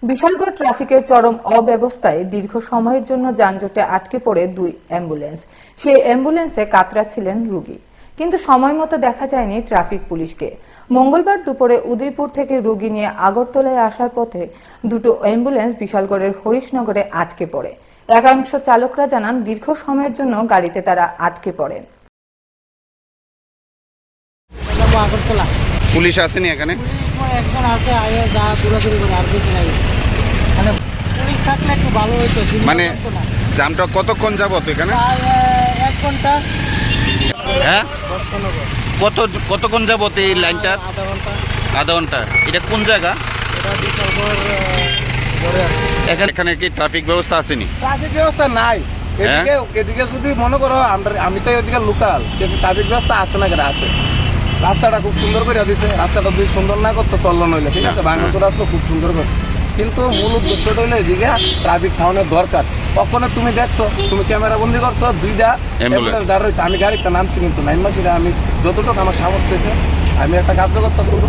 বিশালগড় ট্রাফিকের চরম অব্যবস্থায় দীর্ঘ সময়ের জন্য যানজটে আটকে পড়ে দুই অ্যাম্বুলেন্স। সেই অ্যাম্বুলেন্সে কাতরাচ্ছিলেন রোগী, কিন্তু সময় মতো দেখা যায়নি ট্রাফিক পুলিশকে। মঙ্গলবার দুপুরে উদয়পুর থেকে রোগী নিয়ে আগরতলায় আসার পথে দুটো অ্যাম্বুলেন্স বিশালগড়ের হরিশনগরে আটকে পড়ে। একাংশ চালকরা জানান, দীর্ঘ সময়ের জন্য গাড়িতে তারা আটকে পড়েন। পুলিশ আসেনি এখানে? একজন আছে, যা দৌড়াদৌড়ি করে আর কিছু নাই। মানে পুলিশ থাকলে একটু ভালো হইতো। মানে জামটা কতক্ষণ যাবত এখানে? 1 ঘন্টা। হ্যাঁ, কতক্ষণ যাবত এই লাইনটা? আধা ঘন্টা। আধা ঘন্টা। এটা কোন জায়গা? এটা বিশালগড় পরে এখানে কি ট্রাফিক ব্যবস্থা আসেনি? ট্রাফিক ব্যবস্থা নাই। এদিকে যদি মনে করো আমি তো এদিকে লোকাল, কিন্তু ট্রাফিক ব্যবস্থা আছে না, কেন আছে। রাস্তাটা খুব সুন্দর করে দিছে, রাস্তাটা যদি সুন্দর না করতো চললো নইলে, ঠিক আছে, বাংলাদেশ রাস্তা খুব সুন্দর করে, কিন্তু মূল উদ্দেশ্যটা হলো এদিকে ট্রাফিক থামানোর দরকার। কখনো তুমি দেখছো, তুমি ক্যামেরা বন্দি করছো, 2টা অ্যাম্বুলেন্স দাঁড় রয়েছে, আমি গাড়িটা নামছি, কিন্তু নাইন মাসিরা আমি যতটুকু আমার সামর্থ্য আমি একটা কার্যকর্তা শুরু